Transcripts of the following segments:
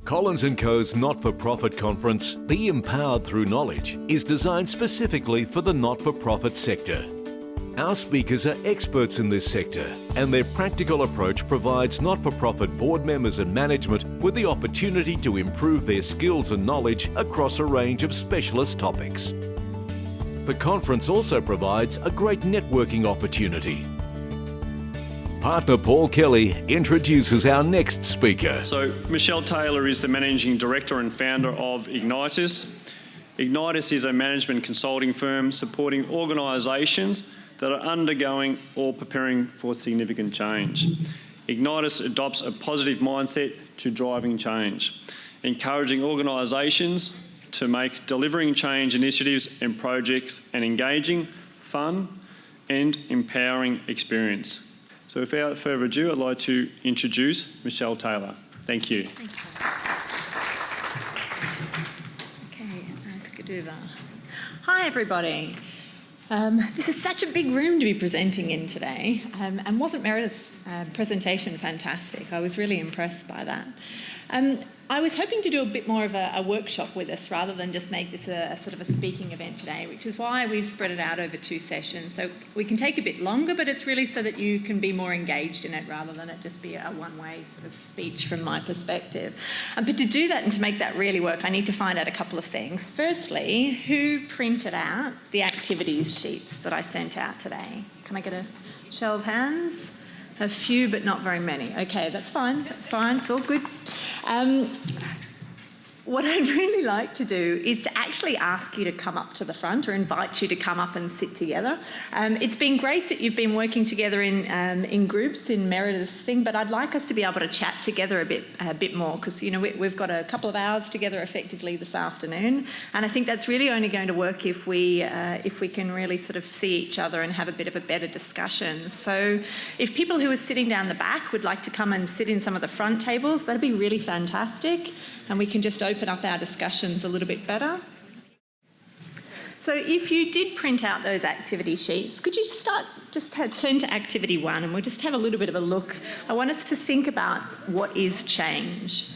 Collins & Co.'s not-for-profit conference, Be Empowered Through Knowledge, is designed specifically for the not-for-profit sector. Our speakers are experts in this sector, and their practical approach provides not-for-profit board members and management with the opportunity to improve their skills and knowledge across a range of specialist topics. The conference also provides a great networking opportunity. Partner Paul Kelly introduces our next speaker. So Michelle Taylor is the Managing Director and founder of Ignitus. Ignitus is a management consulting firm supporting organisations that are undergoing or preparing for significant change. Ignitus adopts a positive mindset to driving change, encouraging organisations to make delivering change initiatives and projects an engaging, fun and empowering experience. So without further ado, I'd like to introduce Michelle Taylor. Thank you. Hi everybody. This is such a big room to be presenting in today, and wasn't Meredith's presentation fantastic? I was really impressed by that. I was hoping to do a bit more of a workshop with us rather than just make this a sort of a speaking event today, which is why we've spread it out over 2 sessions. So we can take a bit longer, but it's really so that you can be more engaged in it rather than it just be a one-way sort of speech from my perspective. But to do that and to make that really work, I need to find out a couple of things. Firstly, who printed out the activities sheets that I sent out today? Can I get a show of hands? A few, but not very many. Okay, that's fine, it's all good. What I'd really like to do is to actually ask you to come up to the front or invite you to come up and sit together. It's been great that you've been working together in groups in Meredith's thing, but I'd like us to be able to chat together a bit more because, you know, we've got a couple of hours together effectively this afternoon, and I think that's really only going to work if we can really sort of see each other and have a bit of a better discussion. So if people who are sitting down the back would like to come and sit in some of the front tables, that'd be really fantastic, and we can just open up our discussions a little bit better. So if you did print out those activity sheets, could you turn to activity 1 and we'll just have a little bit of a look. I want us to think about what is change.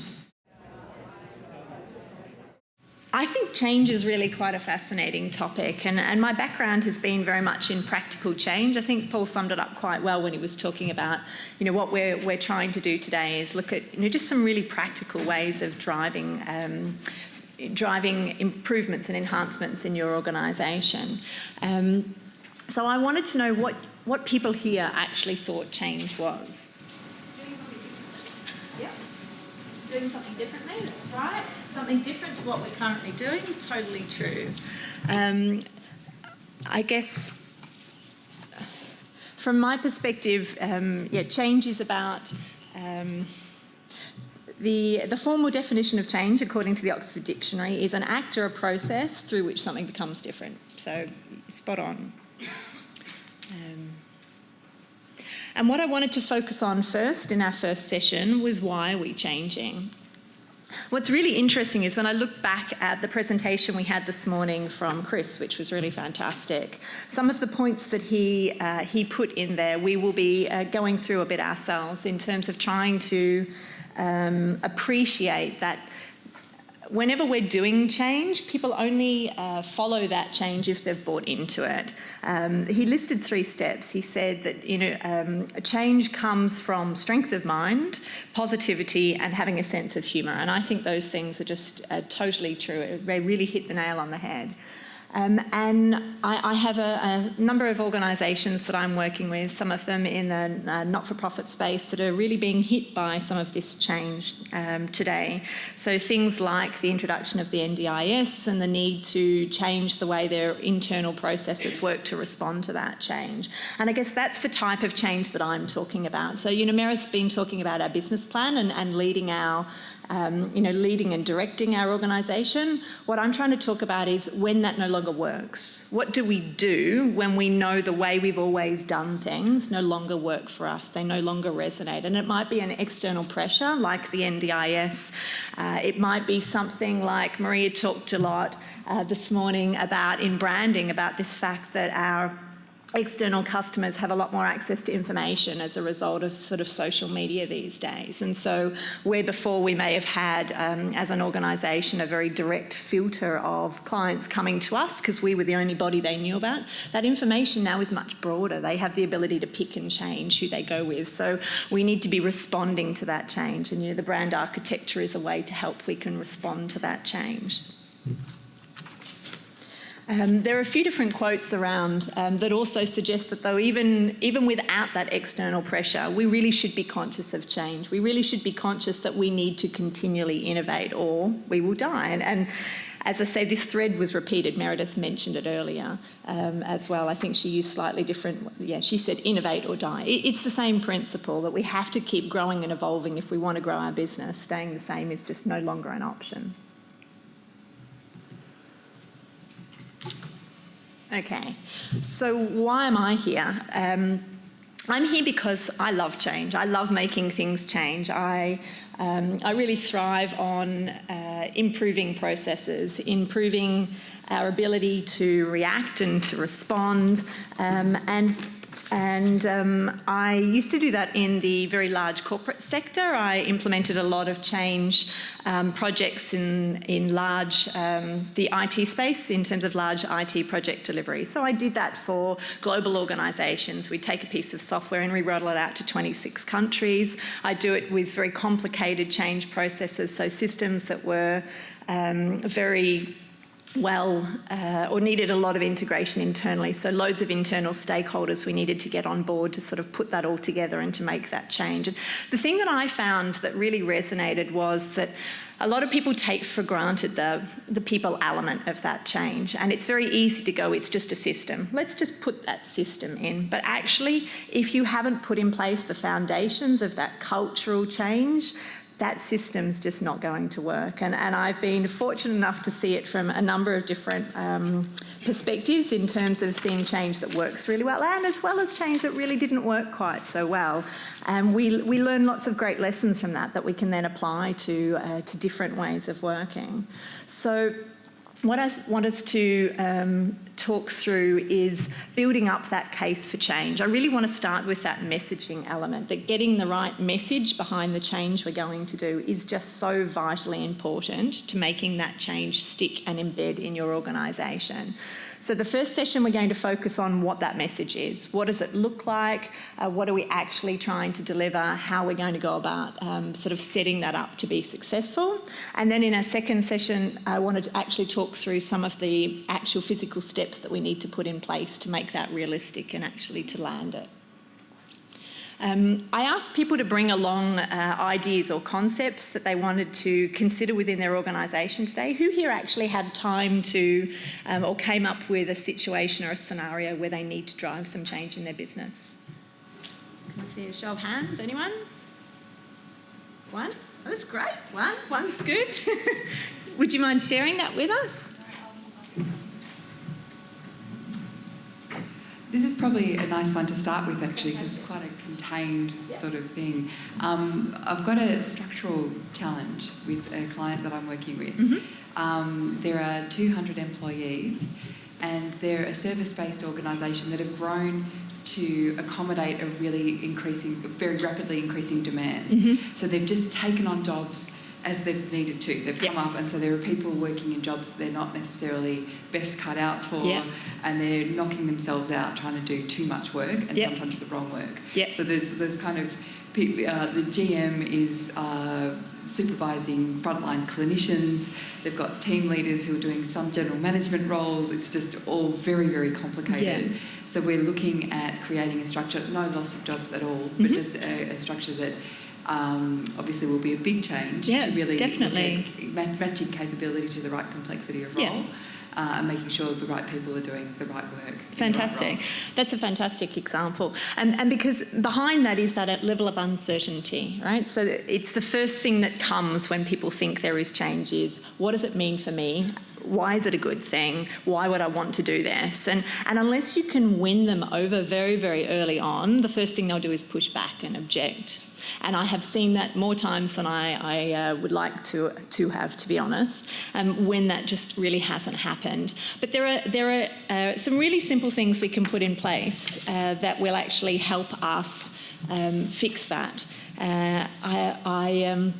I think change is really quite a fascinating topic, and my background has been very much in practical change. I think Paul summed it up quite well when he was talking about, you know, what we're trying to do today is look at, you know, just some really practical ways of driving improvements and enhancements in your organisation. So I wanted to know what people here actually thought change was. Doing something differently, that's right. Something different to what we're currently doing, totally true. I guess from my perspective, change is about the formal definition of change, according to the Oxford Dictionary, is an act or a process through which something becomes different. So, spot on. And what I wanted to focus on first in our first session was why are we changing? What's really interesting is when I look back at the presentation we had this morning from Chris, which was really fantastic, some of the points that he put in there, we will be going through a bit ourselves in terms of trying to appreciate that whenever we're doing change, people only follow that change if they've bought into it. He listed 3 steps. He said that, you know, change comes from strength of mind, positivity, and having a sense of humour. And I think those things are just totally true. They really hit the nail on the head. And I have a number of organisations that I'm working with, some of them in the not-for-profit space, that are really being hit by some of this change today. So things like the introduction of the NDIS and the need to change the way their internal processes work to respond to that change. And I guess that's the type of change that I'm talking about. So, you know, Merith's been talking about our business plan and leading our leading and directing our organisation. What I'm trying to talk about is when that no longer works. What do we do when we know the way we've always done things no longer work for us? They no longer resonate. And it might be an external pressure like the NDIS. It might be something like Maria talked a lot this morning about in branding, about this fact that our external customers have a lot more access to information as a result of sort of social media these days. And so where before we may have had, as an organisation, a very direct filter of clients coming to us because we were the only body they knew about, that information now is much broader. They have the ability to pick and change who they go with. So we need to be responding to that change. And, the brand architecture is a way to help we can respond to that change. There are a few different quotes around that also suggest that though even without that external pressure, we really should be conscious of change. We really should be conscious that we need to continually innovate or we will die. And as I say, this thread was repeated. Meredith mentioned it earlier as well. I think she used slightly different, she said innovate or die. It's the same principle that we have to keep growing and evolving if we want to grow our business. Staying the same is just no longer an option. Okay, so why am I here? I'm here because I love change. I love making things change. I really thrive on improving processes, improving our ability to react and to respond, and I used to do that in the very large corporate sector. I implemented a lot of change projects in large, the IT space in terms of large IT project delivery. So I did that for global organisations. We'd take a piece of software and we roll it out to 26 countries. I do it with very complicated change processes, so systems that were very or needed a lot of integration internally. So loads of internal stakeholders we needed to get on board to sort of put that all together and to make that change. And the thing that I found that really resonated was that a lot of people take for granted the people element of that change. And it's very easy to go, it's just a system. Let's just put that system in. But actually, if you haven't put in place the foundations of that cultural change, that system's just not going to work. And I've been fortunate enough to see it from a number of different perspectives in terms of seeing change that works really well and as well as change that really didn't work quite so well. And we learn lots of great lessons from that we can then apply to different ways of working. So what I want us to talk through is building up that case for change. I really want to start with that messaging element, that getting the right message behind the change we're going to do is just so vitally important to making that change stick and embed in your organisation. So the first session we're going to focus on what that message is. What does it look like? What are we actually trying to deliver? How we're going to go about sort of setting that up to be successful. And then in our second session, I wanted to actually talk through some of the actual physical steps that we need to put in place to make that realistic and actually to land it. I asked people to bring along ideas or concepts that they wanted to consider within their organisation today. Who here actually had time to or came up with a situation or a scenario where they need to drive some change in their business? Can I see a show of hands? Anyone? One? Oh, that's great. One's good. Would you mind sharing that with us? This is probably a nice one to start with, actually, because it's quite a contained sort of thing. I've got a structural challenge with a client that I'm working with. Mm-hmm. There are 200 employees, and they're a service-based organisation that have grown to accommodate a very rapidly increasing demand. Mm-hmm. So they've just taken on jobs as they've needed to. They've come up, and so there are people working in jobs that they're not necessarily best cut out for, and they're knocking themselves out trying to do too much work and sometimes the wrong work. So there's kind of the GM is supervising frontline clinicians. They've got team leaders who are doing some general management roles. It's just all very, very complicated. So we're looking at creating a structure, no loss of jobs at all, but just a structure that obviously will be a big change to really definitely matching capability to the right complexity of role and making sure the right people are doing the right work. Fantastic. Right. That's a fantastic example. And because behind that is that level of uncertainty, right? So it's the first thing that comes when people think there is change is, what does it mean for me? why is it a good thing? Why would I want to do this? And unless you can win them over very, very early on, the first thing they'll do is push back and object. And I have seen that more times than I would like to have, to be honest, when that just really hasn't happened. But there are some really simple things we can put in place that will actually help us fix that. I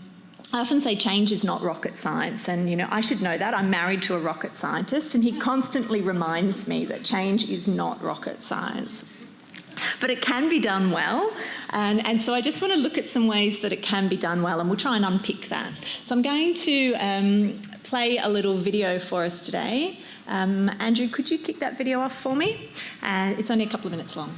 often say change is not rocket science, and I should know that. I'm married to a rocket scientist, and he constantly reminds me that change is not rocket science. But it can be done well, and so I just want to look at some ways that it can be done well, and we'll try and unpick that. So I'm going to play a little video for us today. Andrew, could you kick that video off for me? It's only a couple of minutes long.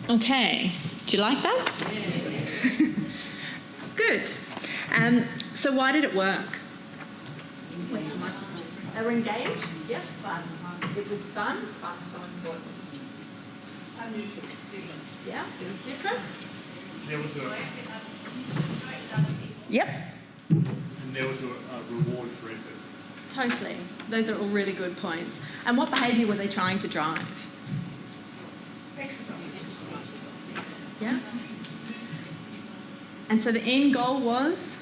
Okay, do you like that? Yeah. Good. So why did it work? They were engaged? Yeah, fun. It was fun. Fun, so important. Yeah, it was different. There was a Yep. and there was a reward for effort. Totally. Those are all really good points. And what behaviour were they trying to drive? Exercise. Yeah. And so the end goal was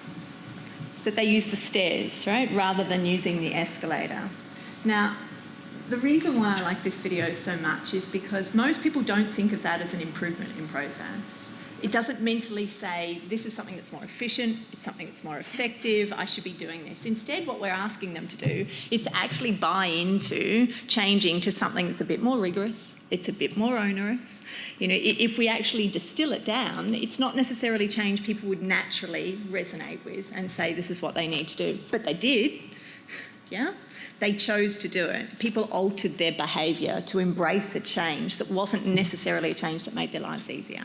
that they used the stairs, right, rather than using the escalator. Now, the reason why I like this video so much is because most people don't think of that as an improvement in process. It doesn't mentally say, this is something that's more efficient, it's something that's more effective, I should be doing this. Instead, what we're asking them to do is to actually buy into changing to something that's a bit more rigorous, it's a bit more onerous. If we actually distill it down, it's not necessarily change people would naturally resonate with and say this is what they need to do. But they did, yeah? They chose to do it. People altered their behaviour to embrace a change that wasn't necessarily a change that made their lives easier.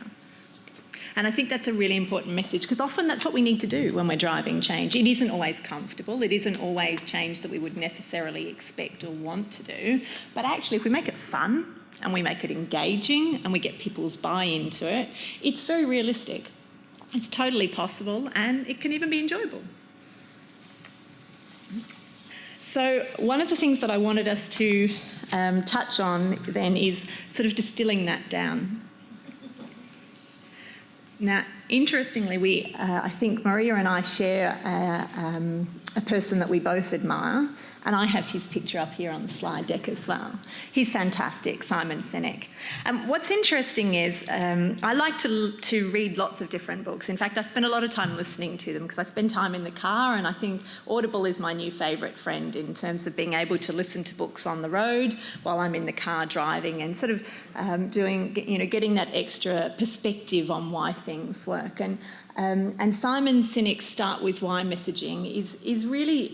And I think that's a really important message, because often that's what we need to do when we're driving change. It isn't always comfortable. It isn't always change that we would necessarily expect or want to do. But actually, if we make it fun and we make it engaging and we get people's buy-in to it, it's very realistic. It's totally possible, and it can even be enjoyable. So one of the things that I wanted us to touch on then is sort of distilling that down. Now, interestingly, I think Maria and I share a person that we both admire, and I have his picture up here on the slide deck as well. He's fantastic, Simon Sinek. What's interesting is I like to read lots of different books. In fact, I spend a lot of time listening to them because I spend time in the car, and I think Audible is my new favourite friend in terms of being able to listen to books on the road while I'm in the car driving and sort of getting that extra perspective on why things work. work. And Simon Sinek's Start With Why messaging is really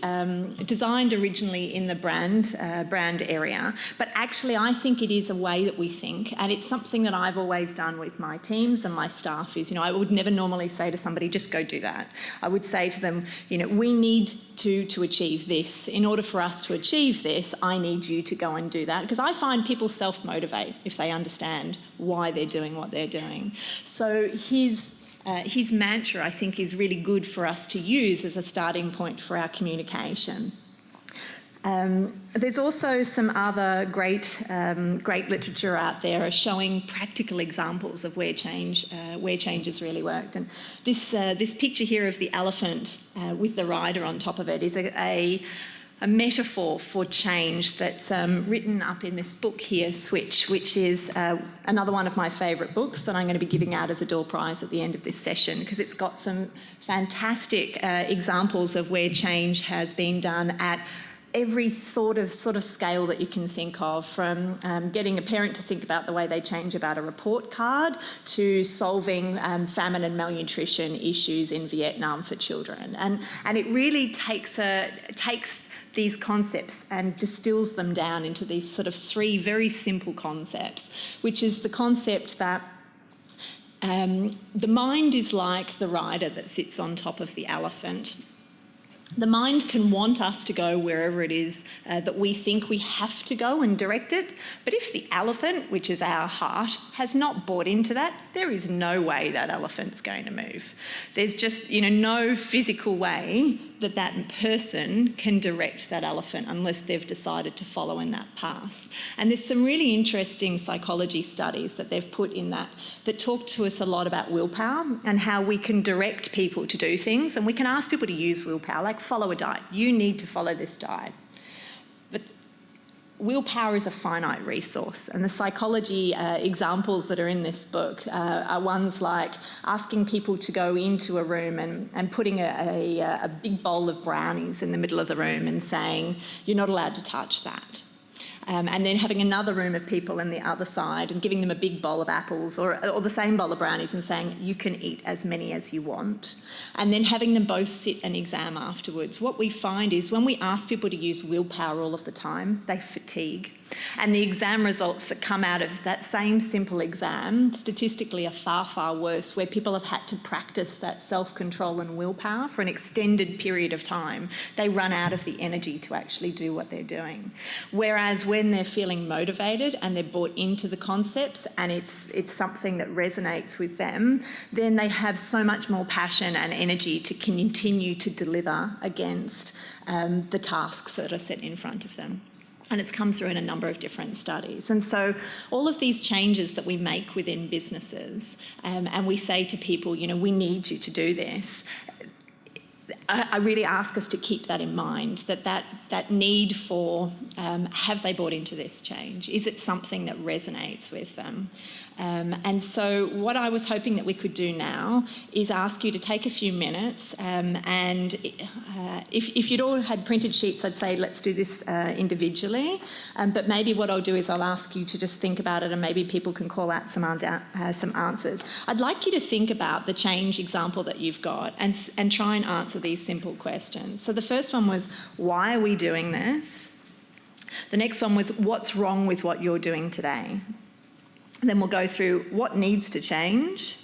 designed originally in the brand area, but actually I think it is a way that we think, and it's something that I've always done with my teams and my staff is, I would never normally say to somebody, just go do that. I would say to them, we need to achieve this. In order for us to achieve this, I need you to go and do that, because I find people self-motivate if they understand why they're doing what they're doing. So his mantra, I think, is really good for us to use as a starting point for our communication. There's also some other great literature out there showing practical examples of where change has really worked. And this picture here of the elephant with the rider on top of it is a metaphor for change that's written up in this book here, Switch, which is another one of my favourite books that I'm going to be giving out as a door prize at the end of this session, because it's got some fantastic examples of where change has been done at every sort of scale that you can think of, from getting a parent to think about the way they change about a report card to solving famine and malnutrition issues in Vietnam for children. And it really takes these concepts and distills them down into these sort of three very simple concepts, which is the concept that the mind is like the rider that sits on top of the elephant. The mind can want us to go wherever it is that we think we have to go and direct it. But if the elephant, which is our heart, has not bought into that, there is no way that elephant's going to move. There's just, no physical way that person can direct that elephant unless they've decided to follow in that path. And there's some really interesting psychology studies that they've put in that talk to us a lot about willpower and how we can direct people to do things. And we can ask people to use willpower, like follow a diet. You need to follow this diet. But willpower is a finite resource, and the psychology examples that are in this book are ones like asking people to go into a room and putting a big bowl of brownies in the middle of the room and saying, you're not allowed to touch that. And then having another room of people on the other side and giving them a big bowl of apples or the same bowl of brownies and saying, you can eat as many as you want. And then having them both sit an exam afterwards. What we find is when we ask people to use willpower all of the time, they fatigue. And the exam results that come out of that same simple exam statistically are far, far worse, where people have had to practice that self-control and willpower for an extended period of time. They run out of the energy to actually do what they're doing. Whereas when they're feeling motivated and they're bought into the concepts and it's something that resonates with them, then they have so much more passion and energy to continue to deliver against the tasks that are set in front of them. And it's come through in a number of different studies. And so all of these changes that we make within businesses, and we say to people, we need you to do this, I really ask us to keep that in mind, that need for, have they bought into this change? Is it something that resonates with them? And so what I was hoping that we could do now is ask you to take a few minutes and if you'd all had printed sheets, I'd say let's do this individually. But maybe what I'll do is I'll ask you to just think about it and maybe people can call out some answers. I'd like you to think about the change example that you've got and try and answer these simple questions. So the first one was, why are we doing this? The next one was, what's wrong with what you're doing today? And then we'll go through what needs to change,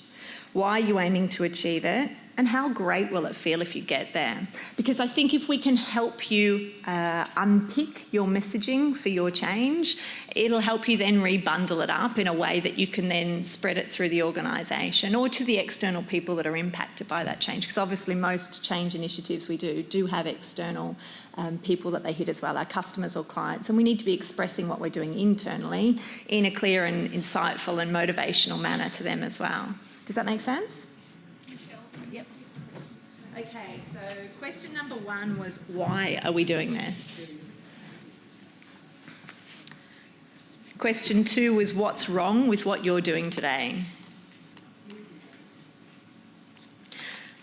why are you aiming to achieve it, and how great will it feel if you get there? Because I think if we can help you unpick your messaging for your change, it'll help you then rebundle it up in a way that you can then spread it through the organisation or to the external people that are impacted by that change. Because obviously most change initiatives we do have external people that they hit as well, our customers or clients, and we need to be expressing what we're doing internally in a clear and insightful and motivational manner to them as well. Does that make sense? Yep. Okay, so question number one was, why are we doing this? Question two was, what's wrong with what you're doing today?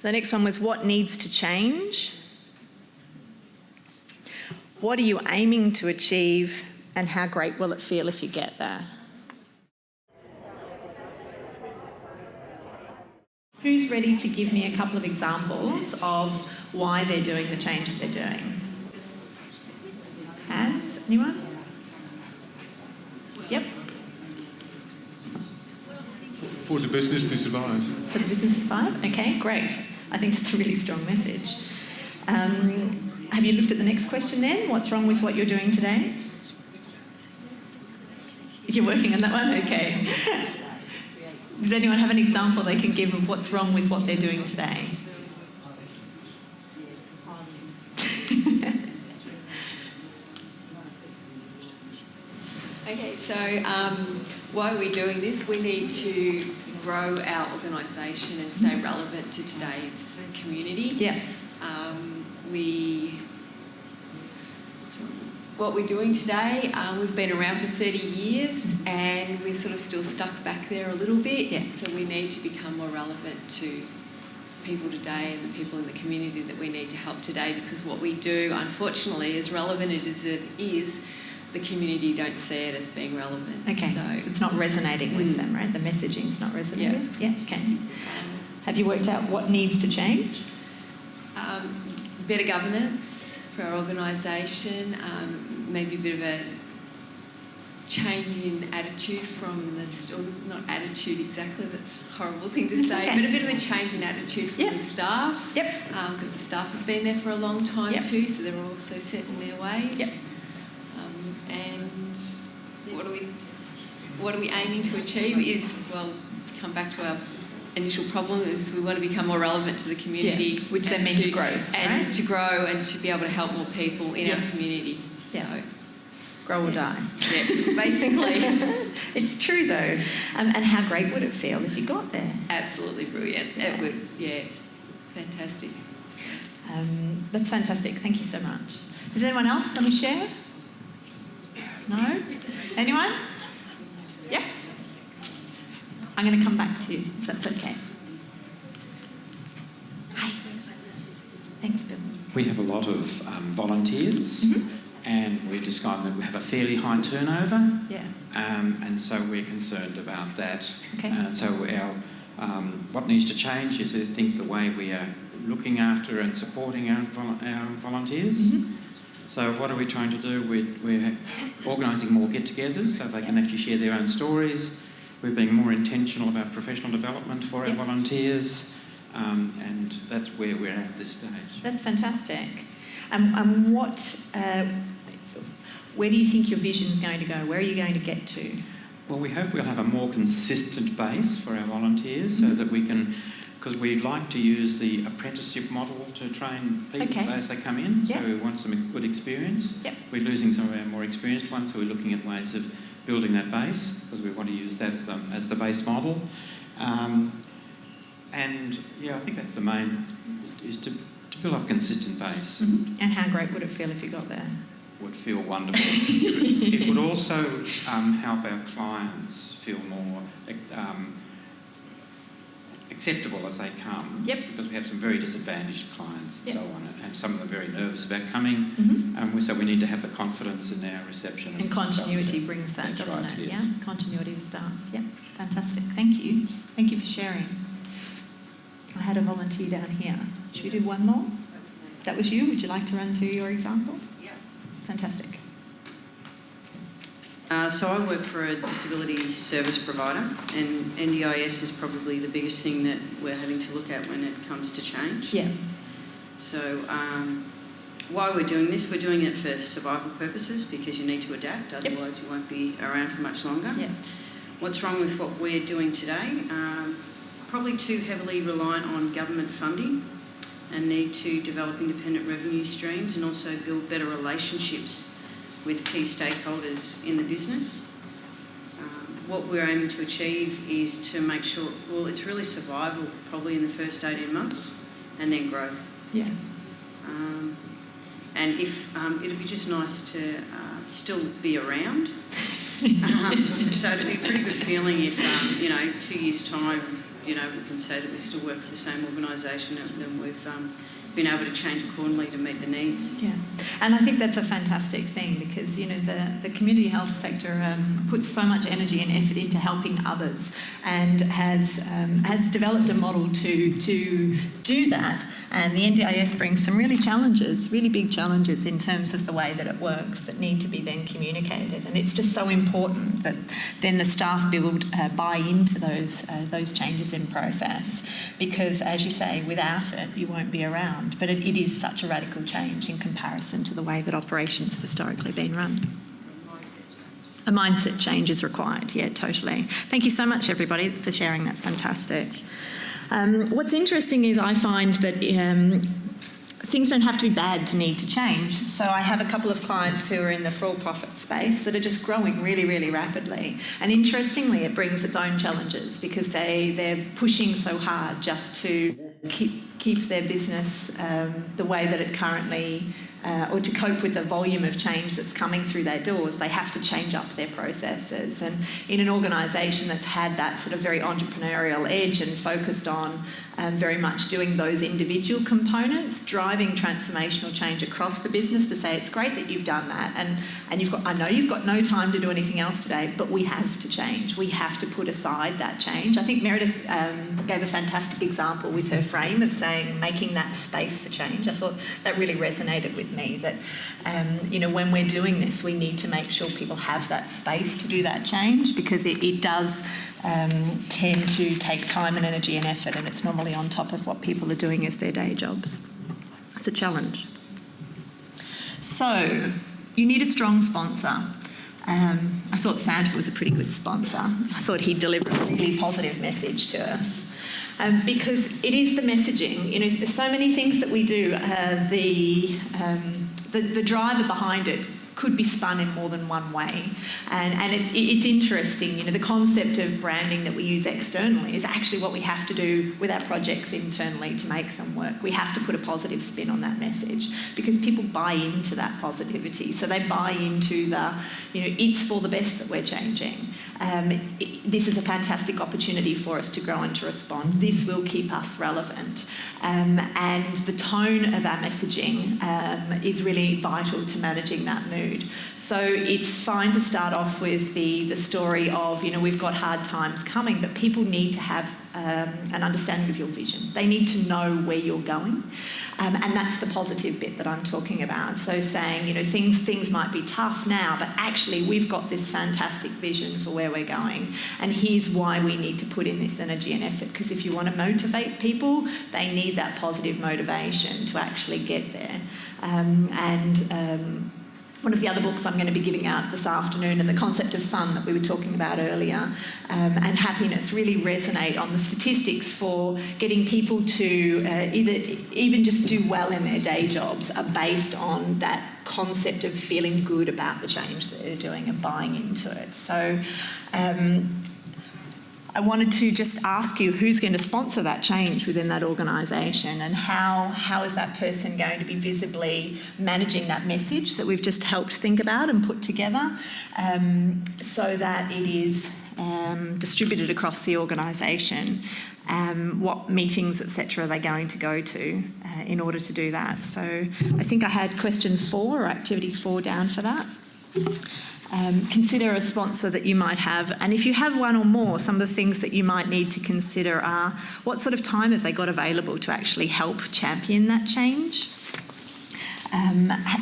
The next one was, what needs to change? What are you aiming to achieve, and how great will it feel if you get there? Who's ready to give me a couple of examples of why they're doing the change that they're doing? Hands? Anyone? Yep. For the business to survive. For the business to survive? Okay, great. I think that's a really strong message. Have you looked at the next question then? What's wrong with what you're doing today? You're working on that one? Okay. Does anyone have an example they can give of what's wrong with what they're doing today? Okay, so why are we doing this? We need to grow our organisation and stay relevant to today's community. Yeah. What we're doing today, we've been around for 30 years and we're sort of still stuck back there a little bit. Yeah. So we need to become more relevant to people today and the people in the community that we need to help today, because what we do, unfortunately, as relevant as it is, the community don't see it as being relevant. Okay, so it's not resonating with them, right? The messaging's not resonating? Yeah, okay. Have you worked out what needs to change? Better governance for our organisation, maybe a bit of a change in attitude from or not attitude exactly, that's a horrible thing to say, okay. but a bit of a change in attitude from the staff. Yep. Because the staff have been there for a long time Yep. too, so they're also set in their ways. Yep. And what are we aiming to achieve is, well, come back to our initial problem, is we want to become more relevant to the community. Which then means growth, and right? to grow and to be able to help more people in our community. So, grow or die. yeah, basically. It's true though. And how great would it feel if you got there? Absolutely brilliant. It would, fantastic. That's fantastic. Thank you so much. Does anyone else want to share? No? Anyone? Yeah? I'm going to come back to you, if that's okay. Hi. Thanks, Bill. We have a lot of volunteers, and we've discovered that we have a fairly high turnover. Yeah. And so we're concerned about that. Okay. So what needs to change is, I think, the way we are looking after and supporting our volunteers. So what are we trying to do? We're organising more get-togethers so they can actually share their own stories. We're being more intentional about professional development for our volunteers, and that's where we're at this stage. That's fantastic. And where do you think your vision is going to go? Where are you going to get to? Well, we hope we'll have a more consistent base for our volunteers so that we can, because we'd like to use the apprenticeship model to train people as they come in. So we want some good experience. Yep. We're losing some of our more experienced ones, so we're looking at ways of building that base, because we want to use that as the base model. And I think that's the main, is to build up a consistent base. And how great would it feel if you got there? Would feel wonderful. It would also help our clients feel more acceptable as they come. Yep. Because we have some very disadvantaged clients and so on, and some of them are very nervous about coming. So we need to have the confidence in our receptionists. And continuity brings that, That's doesn't right, it? yes. Yeah, continuity of staff. Yeah, fantastic. Thank you. Thank you for sharing. I had a volunteer down here. Should we do one more? That was you. Would you like to run through your example? Yeah. Fantastic. So I work for a disability service provider, and NDIS is probably the biggest thing that we're having to look at when it comes to change. Yeah. So why we're doing this, we're doing it for survival purposes, because you need to adapt, otherwise you won't be around for much longer. Yeah. What's wrong with what we're doing today? Probably too heavily reliant on government funding, and need to develop independent revenue streams and also build better relationships with key stakeholders in the business. What we're aiming to achieve is to make sure, well, it's really survival probably in the first 18 months and then growth. Yeah. And if it'd be just nice to still be around. So it'd be a pretty good feeling if, 2 years' time, we can say that we still work for the same organisation and we've been able to change accordingly to meet the needs. Yeah, and I think that's a fantastic thing because, you know, the community health sector puts so much energy and effort into helping others and has developed a model to do that. And the NDIS brings some really big challenges in terms of the way that it works that need to be then communicated. And it's just so important that then the staff buy into those changes in process because, as you say, without it, you won't be around. But it is such a radical change in comparison to the way that operations have historically been run. A mindset change is required, yeah, totally. Thank you so much, everybody, for sharing. That's fantastic. What's interesting is I find that things don't have to be bad to need to change. So I have a couple of clients who are in the for-profit space that are just growing really, really rapidly. And interestingly, it brings its own challenges because they're pushing so hard just to keep their business the way that it currently or to cope with the volume of change that's coming through their doors, they have to change up their processes. And in an organisation that's had that sort of very entrepreneurial edge and focused on very much doing those individual components, driving transformational change across the business to say it's great that you've done that and I know you've got no time to do anything else today, but we have to change. We have to put aside that change. I think Meredith gave a fantastic example with her frame of saying making that space for change. I thought that really resonated with me that, when we're doing this, we need to make sure people have that space to do that change because it does tend to take time and energy and effort, and it's normally on top of what people are doing as their day jobs. It's a challenge. So, you need a strong sponsor. I thought Santa was a pretty good sponsor. I thought he'd deliver a really positive message to us. Because it is the messaging. There's so many things that we do. The driver behind it could be spun in more than one way. And it's interesting, the concept of branding that we use externally is actually what we have to do with our projects internally to make them work. We have to put a positive spin on that message because people buy into that positivity. So they buy into it's for the best that we're changing. This is a fantastic opportunity for us to grow and to respond. This will keep us relevant. And the tone of our messaging is really vital to managing that mood. So it's fine to start off with the story of, we've got hard times coming, but people need to have an understanding of your vision. They need to know where you're going. And that's the positive bit that I'm talking about. So saying, things might be tough now, but actually we've got this fantastic vision for where we're going. And here's why we need to put in this energy and effort. Because if you want to motivate people, they need that positive motivation to actually get there. One of the other books I'm going to be giving out this afternoon and the concept of fun that we were talking about earlier and happiness really resonate on the statistics for getting people to even just do well in their day jobs are based on that concept of feeling good about the change that they're doing and buying into it. So I wanted to just ask you who's going to sponsor that change within that organisation and how is that person going to be visibly managing that message that we've just helped think about and put together so that it is distributed across the organisation. What meetings, etc., are they going to go to in order to do that? So I think I had question 4 or activity 4 down for that. Consider a sponsor that you might have, and if you have one or more, some of the things that you might need to consider are what sort of time have they got available to actually help champion that change?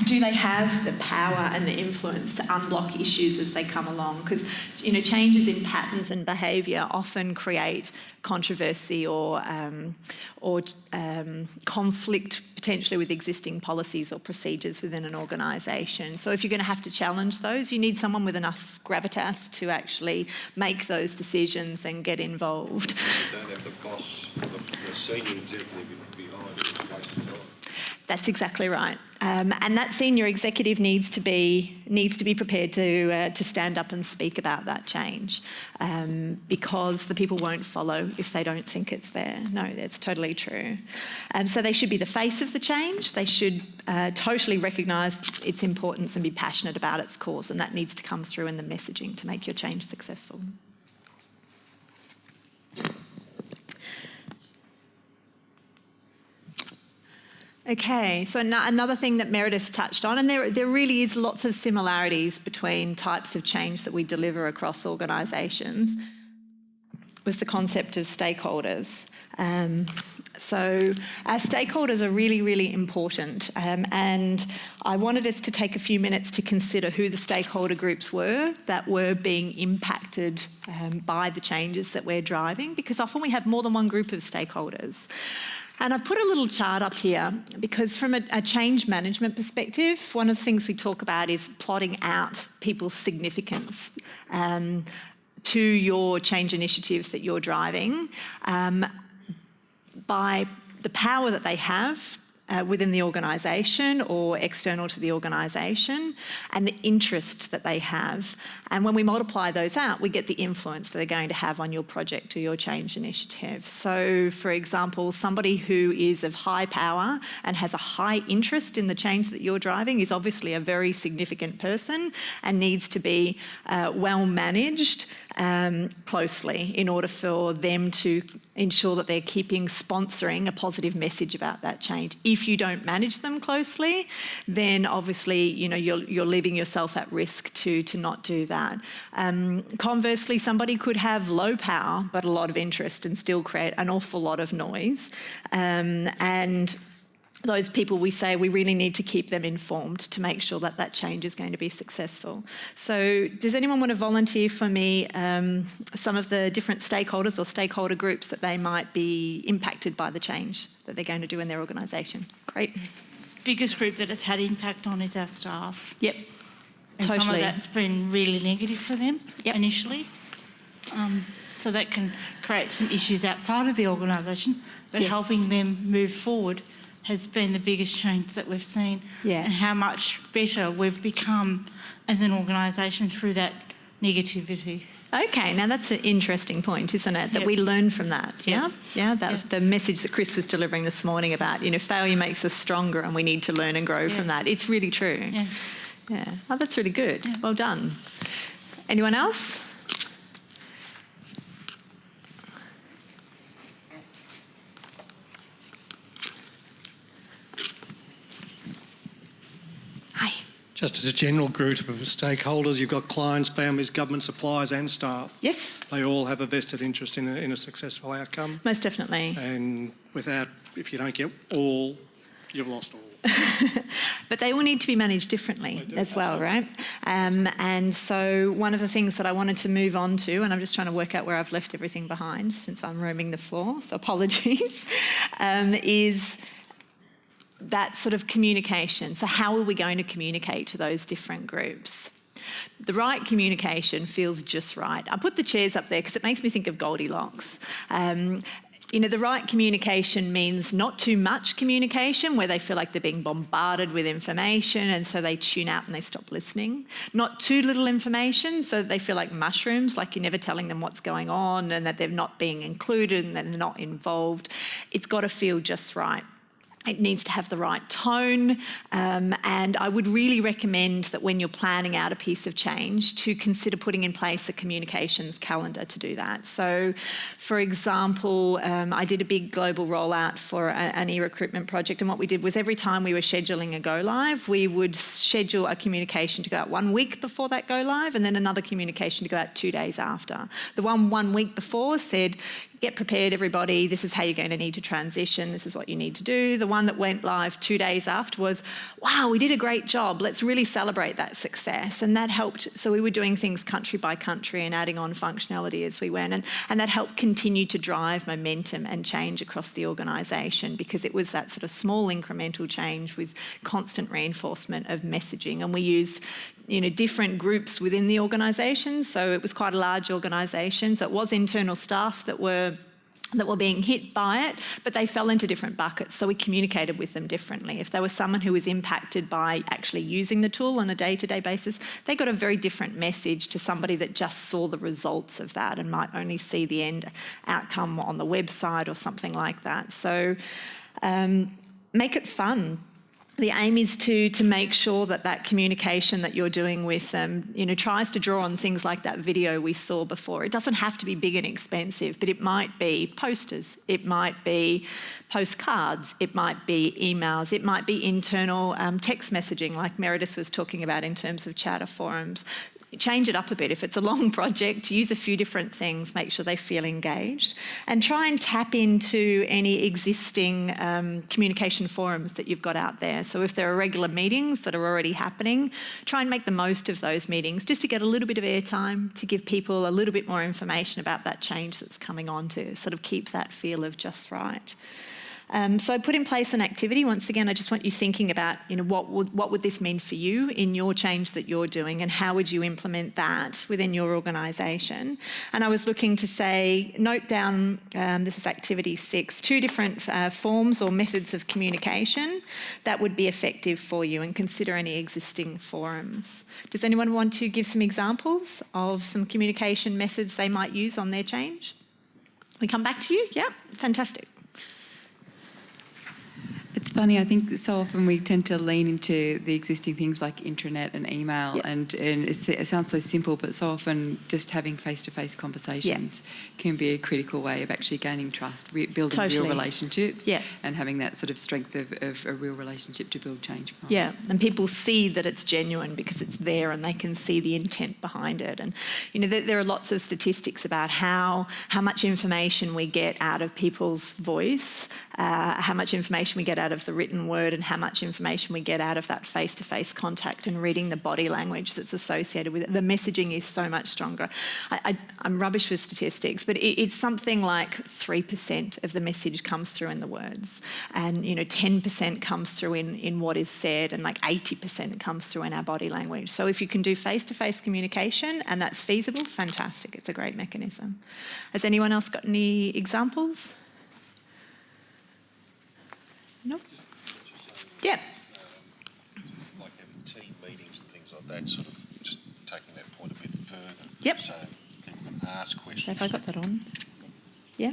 Do they have the power and the influence to unblock issues as they come along? Because changes in patterns and behaviour often create controversy or conflict potentially with existing policies or procedures within an organisation. So if you're going to have to challenge those, you need someone with enough gravitas to actually make those decisions and get involved. You don't have the boss, the senior executive behind it. That's exactly right. And that senior executive needs to be prepared to stand up and speak about that change because the people won't follow if they don't think it's there. No, that's totally true. So they should be the face of the change. They should totally recognise its importance and be passionate about its cause, and that needs to come through in the messaging to make your change successful. Okay, so another thing that Meredith touched on, and there really is lots of similarities between types of change that we deliver across organisations, was the concept of stakeholders. So our stakeholders are really, really important, and I wanted us to take a few minutes to consider who the stakeholder groups were that were being impacted by the changes that we're driving, because often we have more than one group of stakeholders. And I've put a little chart up here because from a change management perspective, one of the things we talk about is plotting out people's significance to your change initiatives that you're driving by the power that they have within the organisation or external to the organisation, and the interest that they have. And when we multiply those out, we get the influence that they're going to have on your project or your change initiative. So, for example, somebody who is of high power and has a high interest in the change that you're driving is obviously a very significant person and needs to be well managed closely in order for them to ensure that they're sponsoring a positive message about that change. If you don't manage them closely, then obviously you're leaving yourself at risk to not do that. Conversely, somebody could have low power but a lot of interest and still create an awful lot of noise. And those people, we say we really need to keep them informed to make sure that that change is going to be successful. So does anyone want to volunteer for me some of the different stakeholders or stakeholder groups that they might be impacted by the change that they're going to do in their organisation? Great. Biggest group that it's had impact on is our staff. Yep. And totally. some of that's been really negative for them initially. So that can create some issues outside of the organisation, but helping them move forward has been the biggest change that we've seen, and how much better we've become as an organisation through that negativity. Okay, now that's an interesting point, isn't it? That we learn from that. The message that Chris was delivering this morning about, failure makes us stronger and we need to learn and grow from that. It's really true. Yeah. Oh, that's really good. Yeah. Well done. Anyone else? Just as a general group of stakeholders, you've got clients, families, government suppliers and staff. Yes. They all have a vested interest in a successful outcome. Most definitely. And if you don't get all, you've lost all. But they all need to be managed differently as well, right? And so one of the things that I wanted to move on to, and I'm just trying to work out where I've left everything behind since I'm roaming the floor, so apologies, is that sort of communication. So how are we going to communicate to those different groups? The right communication feels just right. I put the chairs up there because it makes me think of Goldilocks. The right communication means not too much communication where they feel like they're being bombarded with information and so they tune out and they stop listening. Not too little information so that they feel like mushrooms, like you're never telling them what's going on and that they're not being included and that they're not involved. It's got to feel just right. It needs to have the right tone, and I would really recommend that when you're planning out a piece of change to consider putting in place a communications calendar to do that. So, for example, I did a big global rollout for an e-recruitment project, and what we did was every time we were scheduling a go-live, we would schedule a communication to go out 1 week before that go-live and then another communication to go out 2 days after. The 1 week before said, get prepared, everybody. This is how you're going to need to transition. This is what you need to do. The one that went live 2 days after was, wow, we did a great job. Let's really celebrate that success. And that helped. So we were doing things country by country and adding on functionality as we went. And that helped continue to drive momentum and change across the organisation because it was that sort of small incremental change with constant reinforcement of messaging. And we used different groups within the organisation. So it was quite a large organisation. So it was internal staff that were being hit by it, but they fell into different buckets. So we communicated with them differently. If there was someone who was impacted by actually using the tool on a day-to-day basis, they got a very different message to somebody that just saw the results of that and might only see the end outcome on the website or something like that. So make it fun. the aim is to make sure that that communication that you're doing with them, tries to draw on things like that video we saw before. It doesn't have to be big and expensive, but it might be posters, it might be postcards, it might be emails, it might be internal text messaging like Meredith was talking about in terms of chatter forums. Change it up a bit. If it's a long project, use a few different things, make sure they feel engaged, and try and tap into any existing communication forums that you've got out there. So if there are regular meetings that are already happening, try and make the most of those meetings just to get a little bit of airtime, to give people a little bit more information about that change that's coming on, to sort of keep that feel of just right. So put in place an activity. Once again, I just want you thinking about, what would this mean for you in your change that you're doing, and how would you implement that within your organisation? And I was looking to say, note down, this is activity 6, 2 different forms or methods of communication that would be effective for you, and consider any existing forums. Does anyone want to give some examples of some communication methods they might use on their change? We come back to you? Yeah, fantastic. It's funny, I think so often we tend to lean into the existing things like intranet and email, Yep. and it sounds so simple, but so often just having face-to-face conversations can be a critical way of actually gaining trust, building real relationships, and having that sort of strength of a real relationship to build change from. Yeah, and people see that it's genuine because it's there, and they can see the intent behind it. And there are lots of statistics about how much information we get out of people's voice, how much information we get out of the written word, and how much information we get out of that face-to-face contact and reading the body language that's associated with it. The messaging is so much stronger. I'm rubbish with statistics, but it's something like 3% of the message comes through in the words, and 10% comes through in what is said, and like 80% comes through in our body language. So if you can do face-to-face communication and that's feasible, fantastic. It's a great mechanism. Has anyone else got any examples? No? Yeah. Like having team meetings and things like that, sort of just taking that point a bit further. Yep. So people can ask questions. Have I got that on? Yeah?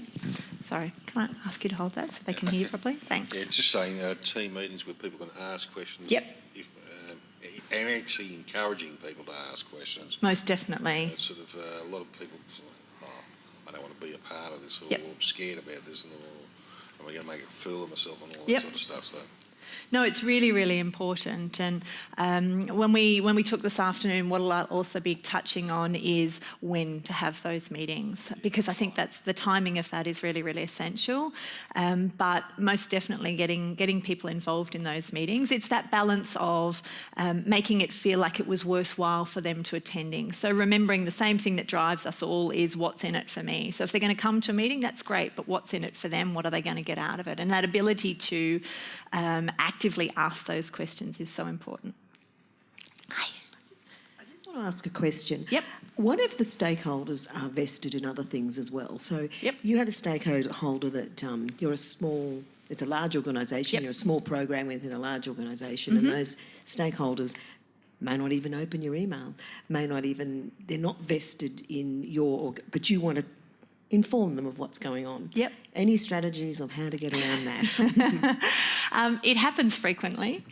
Sorry, can I ask you to hold that so they can hear you properly? Thanks. Yeah, it's just saying team meetings where people can ask questions. Yep. And actually encouraging people to ask questions. Most definitely. Sort of a lot of people, I don't want to be a part of this, or I'm scared about this, and am I going to make a fool of myself and all that sort of stuff. So. No, it's really, really important. And when we talk this afternoon, what I'll also be touching on is when to have those meetings, because I think that's the timing of that is really, really essential. But most definitely getting people involved in those meetings. It's that balance of making it feel like it was worthwhile for them to attending. So remembering the same thing that drives us all is what's in it for me. So if they're going to come to a meeting, that's great, but what's in it for them? What are they going to get out of it? And that ability to actively ask those questions is so important. I just want to ask a question. Yep. What if the stakeholders are vested in other things as well? So you have a stakeholder that you're a small, it's a large organisation, you're a small program within a large organisation, and those stakeholders may not even open your email, they're not vested in but you want to inform them of what's going on. Yep. Any strategies of how to get around that? It happens frequently.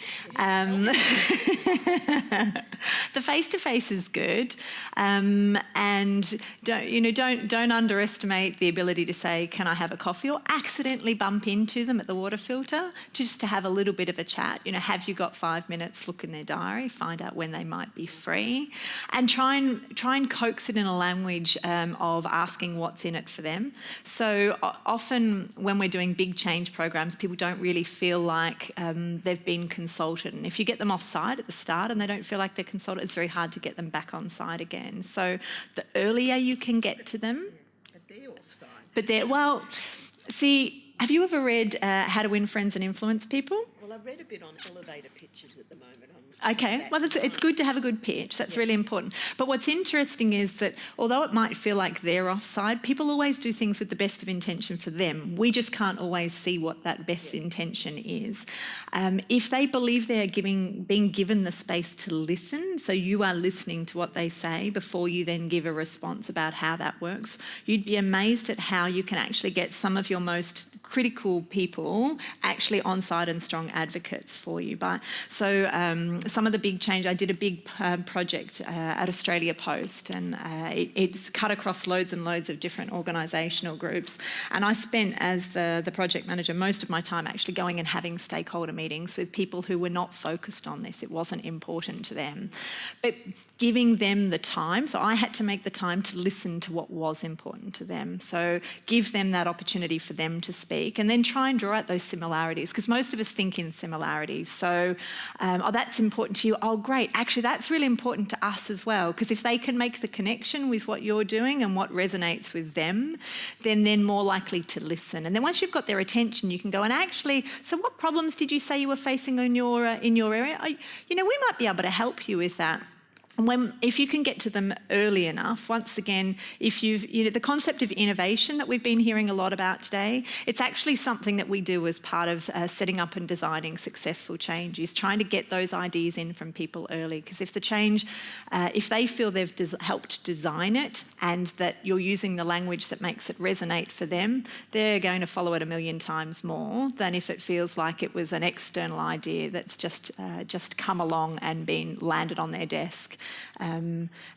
The face-to-face is good, and don't underestimate the ability to say, "Can I have a coffee?" or accidentally bump into them at the water filter just to have a little bit of a chat. Have you got 5 minutes? Look in their diary, find out when they might be free, and try and coax it in a language of asking what's in it for them. So often when we're doing big change programs, people don't really feel like they've been consulted. And if you get them off side at the start and they don't feel like they're consulted, it's very hard to get them back on side again. So the earlier you can get to them... But they're off side. Have you ever read How to Win Friends and Influence People? Well, I've read a bit on elevator pitches at the moment. I'm Okay, well, it's good to have a good pitch. That's really important. But what's interesting is that although it might feel like they're offside, people always do things with the best of intention for them. We just can't always see what that best intention is. If they believe they're being given the space to listen, so you are listening to what they say before you then give a response about how that works, you'd be amazed at how you can actually get some of your most critical people actually on side and strong advocates for you. Some of the big change, I did a big project at Australia Post, and it's cut across loads and loads of different organisational groups. And I spent, as the project manager, most of my time actually going and having stakeholder meetings with people who were not focused on this. It wasn't important to them. But giving them the time, so I had to make the time to listen to what was important to them. So give them that opportunity for them to speak, and then try and draw out those similarities, because most of us think in similarities. So, that's important to you. Oh, great. Actually, that's really important to us as well, because if they can make the connection with what you're doing and what resonates with them, then they're more likely to listen. And then once you've got their attention, you can go, and actually, so what problems did you say you were facing in your area? We might be able to help you with that. If you can get to them early enough, once again, the concept of innovation that we've been hearing a lot about today, it's actually something that we do as part of setting up and designing successful change, is trying to get those ideas in from people early. Because if the change, if they feel they've helped design it and that you're using the language that makes it resonate for them, they're going to follow it 1,000,000 times more than if it feels like it was an external idea that's just come along and been landed on their desk.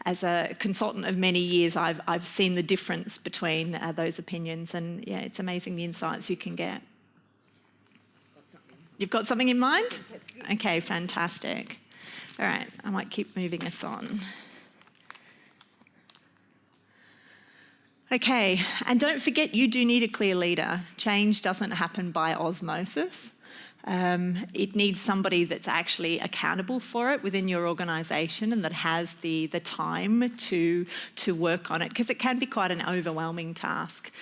As a consultant of many years, I've seen the difference between those opinions, and yeah, it's amazing the insights you can get. You've got something in mind? Yes, that's good. Okay, fantastic. All right, I might keep moving us on. Okay, and don't forget, you do need a clear leader. Change doesn't happen by osmosis. It needs somebody that's actually accountable for it within your organisation and that has the time to work on it, because it can be quite an overwhelming task.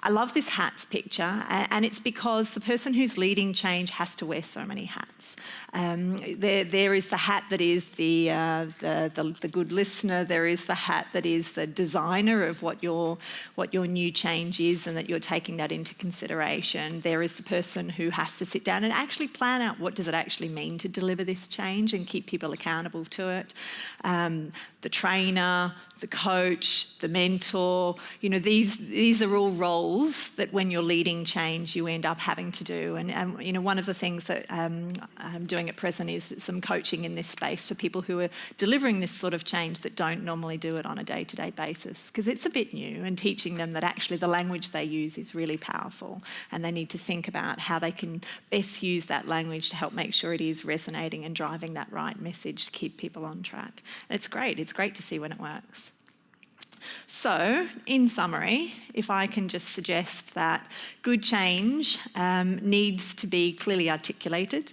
I love this hats picture, and it's because the person who's leading change has to wear so many hats. There is the hat that is the good listener. There is the hat that is the designer of what your new change is, and that you're taking that into consideration. There is the person who has to sit down and actually plan out what does it actually mean to deliver this change and keep people accountable to it. The trainer, the coach, the mentor, these are all roles that when you're leading change, you end up having to do. And one of the things that I'm doing at present is some coaching in this space for people who are delivering this sort of change that don't normally do it on a day-to-day basis, because it's a bit new, and teaching them that actually the language they use is really powerful, and they need to think about how they can best use that language to help make sure it is resonating and driving that right message to keep people on track. And it's great. It's great to see when it works. So, in summary, if I can just suggest that good change needs to be clearly articulated.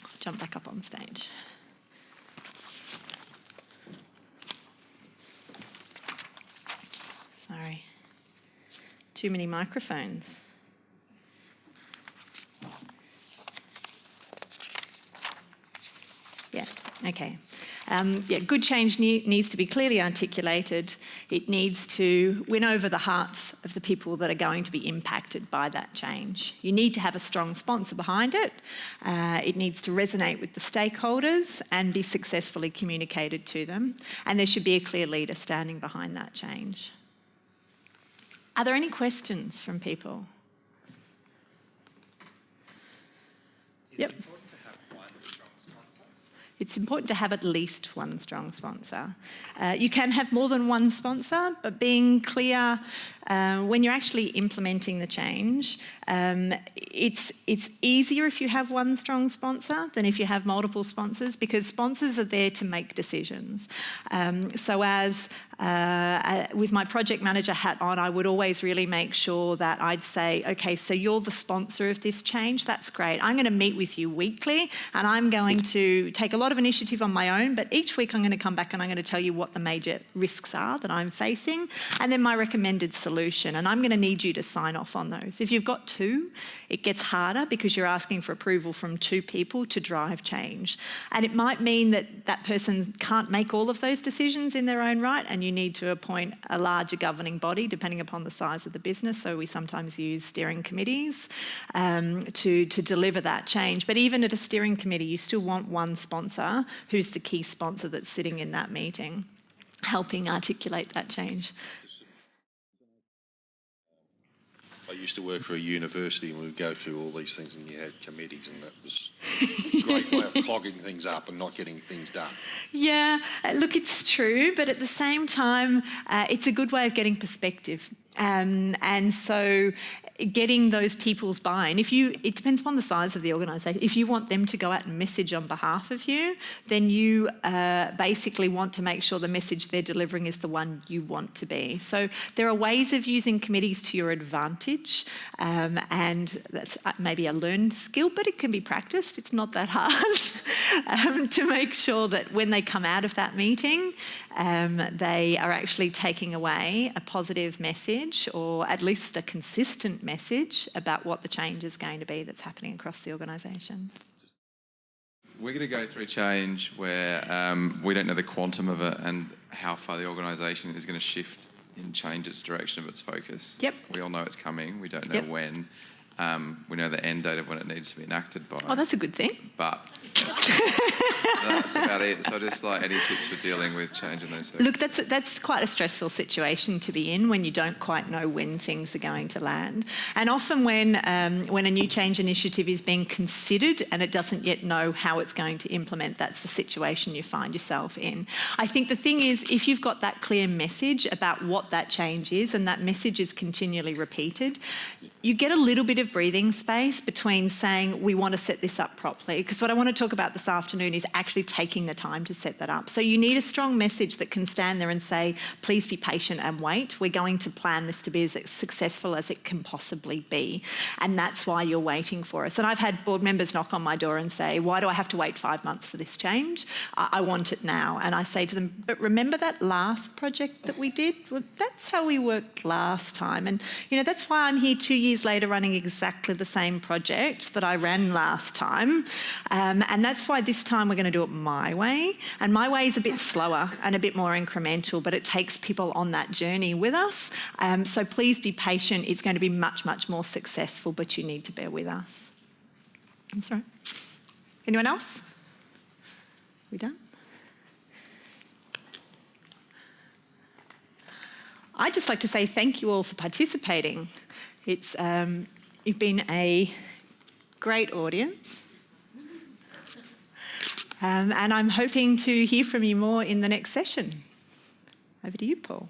I'll jump back up on stage. Sorry. Too many microphones. Yeah, okay. Good change needs to be clearly articulated. It needs to win over the hearts of the people that are going to be impacted by that change. You need to have a strong sponsor behind it. It needs to resonate with the stakeholders and be successfully communicated to them. And there should be a clear leader standing behind that change. Are there any questions from people? Yep. It's important to have at least one strong sponsor. You can have more than one sponsor, but being clear when you're actually implementing the change, it's easier if you have one strong sponsor than if you have multiple sponsors, because sponsors are there to make decisions. So as with my project manager hat on, I would always really make sure that I'd say, okay, so you're the sponsor of this change, that's great. I'm going to meet with you weekly and I'm going to take a lot of initiative on my own, but each week I'm going to come back and I'm going to tell you what the major risks are that I'm facing and then my recommended solution, and I'm going to need you to sign off on those. If you've got two, it gets harder because you're asking for approval from two people to drive change. And it might mean that that person can't make all of those decisions in their own right, and you need to appoint a larger governing body depending upon the size of the business. So we sometimes use steering committees to deliver that change. But even at a steering committee, you still want one sponsor who's the key sponsor that's sitting in that meeting, helping articulate that change. I used to work for a university and we'd go through all these things and you had committees, and that was a great way of clogging things up and not getting things done. Yeah, look, it's true, but at the same time, it's a good way of getting perspective. And so getting those people's buy-in, it depends upon the size of the organisation. If you want them to go out and message on behalf of you, then you basically want to make sure the message they're delivering is the one you want to be. So there are ways of using committees to your advantage, and that's maybe a learned skill, but it can be practiced. It's not that hard to make sure that when they come out of that meeting, they are actually taking away a positive message, or at least a consistent message about what the change is going to be that's happening across the organisation. We're going to go through change where we don't know the quantum of it and how far the organisation is going to shift and change its direction of its focus. Yep. We all know it's coming. We don't know when. We know the end date of when it needs to be enacted by. Oh, that's a good thing. But that's about it. So just like any tips for dealing with change in those Look, that's quite a stressful situation to be in when you don't quite know when things are going to land. And often when a new change initiative is being considered and it doesn't yet know how it's going to implement, that's the situation you find yourself in. I think the thing is, if you've got that clear message about what that change is and that message is continually repeated, you get a little bit of breathing space between saying, we want to set this up properly. Because what I want to talk about this afternoon is actually taking the time to set that up. So you need a strong message that can stand there and say, please be patient and wait. We're going to plan this to be as successful as it can possibly be. And that's why you're waiting for us. And I've had board members knock on my door and say, why do I have to wait 5 months for this change? I want it now. And I say to them, but remember that last project that we did? Well, that's how we worked last time. And, that's why I'm here 2 years later running exactly the same project that I ran last time. And that's why this time we're going to do it my way. And my way is a bit slower and a bit more incremental, but it takes people on that journey with us. So please be patient. It's going to be much, much more successful, but you need to bear with us. That's right. Anyone else? We done? I'd just like to say thank you all for participating. It's you've been a great audience. And I'm hoping to hear from you more in the next session. Over to you, Paul.